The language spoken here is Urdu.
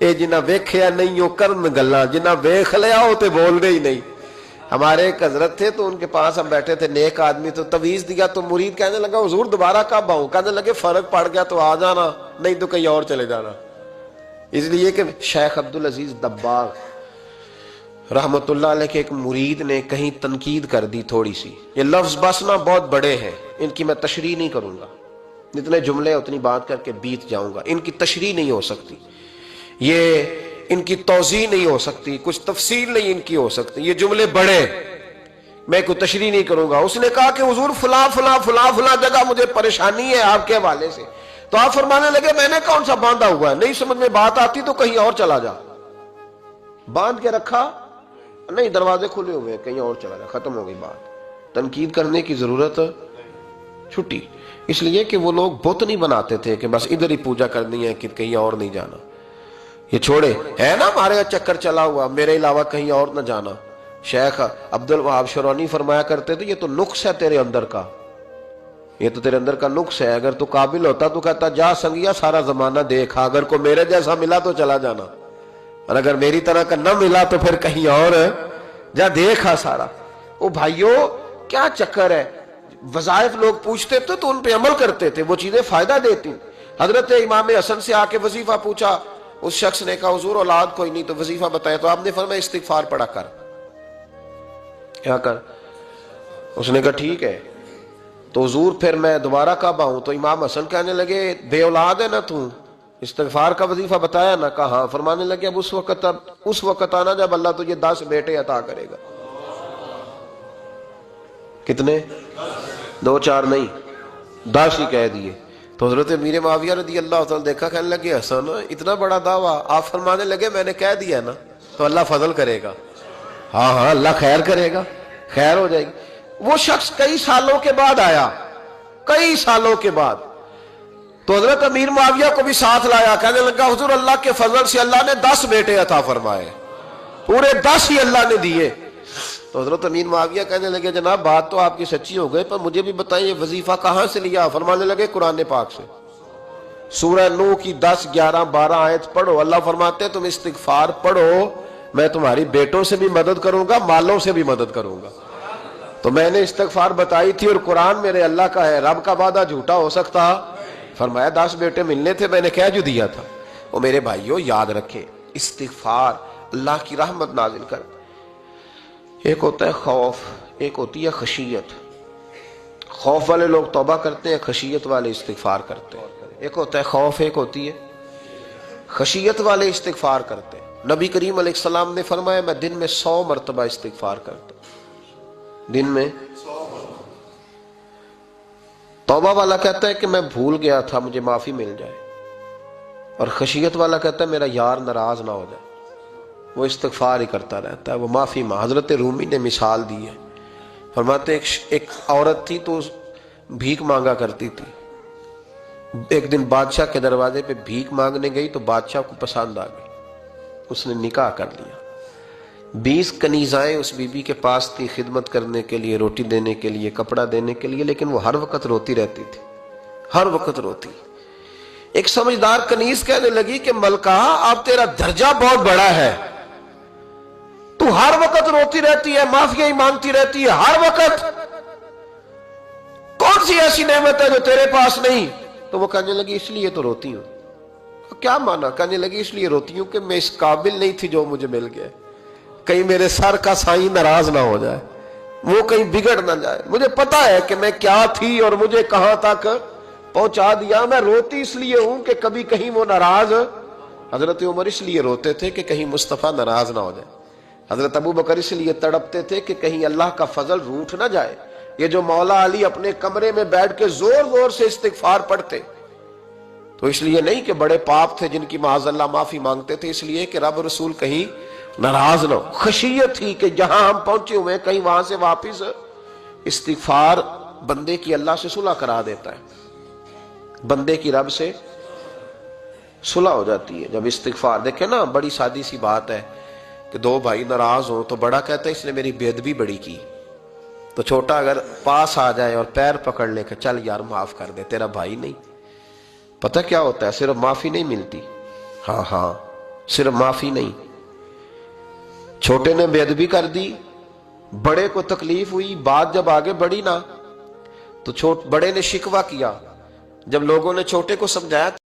اے جنہ ویکھیا نہیں ہو کرن گلاں، جنہ ویکھ لیا ہو تے بول دے ہی نہیں۔ ہمارے ایک حضرت تھے تو ان کے پاس ہم بیٹھے تھے، نیک آدمی، تو تویز دیا تو مرید کہنے لگا حضور دوبارہ کب آؤں؟ کہنے لگے فرق پڑ گیا تو آ جانا، نہیں تو کہیں اور چلے جانا۔ اس لیے کہ شیخ عبدالعزیز دباغ رحمت اللہ علیہ کے ایک مرید نے کہیں تنقید کر دی تھوڑی سی، یہ لفظ بس نا بہت بڑے ہیں، ان کی میں تشریح نہیں کروں گا، جتنے جملے اتنی بات کر کے بیت جاؤں گا، ان کی تشریح نہیں ہو سکتی، یہ ان کی توضیح نہیں ہو سکتی، کچھ تفصیل نہیں ان کی ہو سکتی، یہ جملے بڑے، میں کوئی تشریح نہیں کروں گا۔ اس نے کہا کہ حضور فلاں فلاں فلاں فلاں جگہ مجھے پریشانی ہے آپ کے حوالے سے، تو آپ فرمانے لگے میں نے کون سا باندھا ہوا ہے، نہیں سمجھ میں بات آتی تو کہیں اور چلا جا۔ باندھ کے رکھا، نہیں دروازے کھلے ہوئے ہیں، کہیں اور چلا جا، ختم ہو گئی بات۔ تنقید کرنے کی ضرورت چھٹی، اس لیے کہ وہ لوگ بت نہیں بناتے تھے کہ بس ادھر ہی پوجا کرنی ہے کہ کہیں اور نہیں جانا۔ یہ چھوڑے ہے نا ہمارے چکر چلا ہوا، میرے علاوہ کہیں اور نہ جانا۔ شیخ عبد الوہاب شرونی فرمایا کرتے تھے یہ تو نقص ہے تیرے اندر کا، یہ تو تیرے اندر کا نقص ہے، اگر تو قابل ہوتا تو کہتا جا سنگیا سارا زمانہ دیکھا، اگر کو میرے جیسا ملا تو چلا جانا، اور اگر میری طرح کا نہ ملا تو پھر کہیں اور جا دیکھا سارا۔ او بھائیو کیا چکر ہے، وظائف لوگ پوچھتے تھے تو ان پہ عمل کرتے تھے، وہ چیزیں فائدہ دیتی۔ حضرت امام حسن سے آ کے وظیفہ پوچھا، اس شخص نے کہا حضور اولاد کوئی نہیں تو وظیفہ بتایا، تو آپ نے فرمایا استغفار پڑھا کر، کیا کر؟ اس نے کہا ٹھیک ہے، تو حضور پھر میں دوبارہ کب آؤں؟ تو امام حسن کہنے لگے بے اولاد ہے نا تو، استغفار کا وظیفہ بتایا نا؟ کہا ہاں۔ فرمانے لگے اب اس وقت آنا جب اللہ تجھے 10 بیٹے عطا کرے گا۔ کتنے؟ 2 4 نہیں، 10 ہی کہہ دیے۔ تو حضرت امیر معاویہ رضی اللہ تعالیٰ دیکھا، کہنے لگے حسن اتنا بڑا دعویٰ؟ آپ فرمانے لگے میں نے کہہ دیا نا تو اللہ فضل کرے گا، ہاں ہاں اللہ خیر کرے گا، خیر ہو جائے گی۔ وہ شخص کئی سالوں کے بعد آیا، کئی سالوں کے بعد، تو حضرت امیر معاویہ کو بھی ساتھ لایا، کہنے لگا حضور اللہ کے فضل سے اللہ نے 10 بیٹے عطا فرمائے، پورے 10 ہی اللہ نے دیے۔ تو حضرت امیر معاویہ کہنے لگے جناب بات تو آپ کی سچی ہو گئی، پر مجھے بھی بتائیں یہ وظیفہ کہاں سے لیا؟ فرمانے لگے قرآن پاک سے، سورہ نوح کی 10 11 12 آیت پڑھو، اللہ فرماتے ہیں تم استغفار پڑھو، میں تمہاری بیٹوں سے بھی مدد کروں گا، مالوں سے بھی مدد کروں گا۔ تو میں نے استغفار بتائی تھی اور قرآن میرے اللہ کا ہے، رب کا وعدہ جھوٹا ہو سکتا؟ فرمایا 10 بیٹے ملنے تھے، میں نے کہہ جو دیا تھا۔ وہ میرے بھائیوں یاد رکھے استغفار اللہ کی رحمت نازل کر۔ ایک ہوتا ہے خوف، ایک ہوتی ہے خشیت۔ خوف والے لوگ توبہ کرتے ہیں، خشیت والے استغفار کرتے ہیں۔ ایک ہوتا ہے خوف، ایک ہوتی ہے خشیت والے استغفار کرتے ہیں۔ نبی کریم علیہ السلام نے فرمایا میں دن میں 100 مرتبہ استغفار کرتا ہوں، دن میں۔ توبہ والا کہتا ہے کہ میں بھول گیا تھا مجھے معافی مل جائے، اور خشیت والا کہتا ہے میرا یار ناراض نہ ہو جائے، وہ استغفار ہی کرتا رہتا ہے، وہ معافی حضرت رومی نے مثال دی ہے، فرماتے ایک عورت تھی تو بھیک مانگا کرتی تھی، ایک دن بادشاہ کے دروازے پہ بھیک مانگنے گئی تو بادشاہ کو پسند آ گئی، اس نے نکاح کر لیا۔ 20 کنیزائیں اس بی بی کے پاس تھی خدمت کرنے کے لیے، روٹی دینے کے لیے، کپڑا دینے کے لیے، لیکن وہ ہر وقت روتی رہتی تھی، ہر وقت روتی۔ ایک سمجھدار کنیز کہنے لگی کہ ملکہ اب تیرا درجہ بہت بڑا ہے، تو ہر وقت روتی رہتی ہے، معافیاں ہی مانگتی رہتی ہے ہر وقت، کون سی ایسی نعمت ہے جو تیرے پاس نہیں؟ تو وہ کہنے لگی اس لیے تو روتی ہوں۔ کیا مانا؟ کہنے لگی اس لیے روتی ہوں کہ میں اس قابل نہیں تھی جو مجھے مل گیا، کہیں میرے سر کا سائیں ناراض نہ ہو جائے، وہ کہیں بگڑ نہ جائے، مجھے پتا ہے کہ میں کیا تھی اور مجھے کہاں تک پہنچا دیا، میں روتی اس لیے ہوں کہ کبھی کہیں وہ ناراض۔ حضرت عمر اس لیے روتے تھے کہ کہیں مصطفیٰ ناراض نہ ہو جائے، حضرت ابو بکر اس لیے تڑپتے تھے کہ کہیں اللہ کا فضل روٹھ نہ جائے۔ یہ جو مولا علی اپنے کمرے میں بیٹھ کے زور زور سے استغفار پڑھتے، تو اس لیے نہیں کہ بڑے پاپ تھے جن کی معاذ اللہ معافی مانگتے تھے، اس لیے کہ رب رسول کہیں ناراض نہ ہو۔ خشیت تھی کہ جہاں ہم پہنچے ہوئے ہیں کہیں وہاں سے واپس۔ استغفار بندے کی اللہ سے صلح کرا دیتا ہے، بندے کی رب سے صلح ہو جاتی ہے جب استغفار۔ دیکھیں نا بڑی سادی سی بات ہے کہ 2 بھائی ناراض ہوں تو بڑا کہتا ہے اس نے میری بے ادبی بڑی کی، تو چھوٹا اگر پاس آ جائے اور پیر پکڑ لے کہ چل یار معاف کر دے، تیرا بھائی نہیں۔ پتہ کیا ہوتا ہے؟ صرف معافی نہیں ملتی، ہاں صرف معافی نہیں، چھوٹے نے بے ادبی کر دی، بڑے کو تکلیف ہوئی، بات جب آگے بڑھی نا تو بڑے نے شکوہ کیا، جب لوگوں نے چھوٹے کو سمجھایا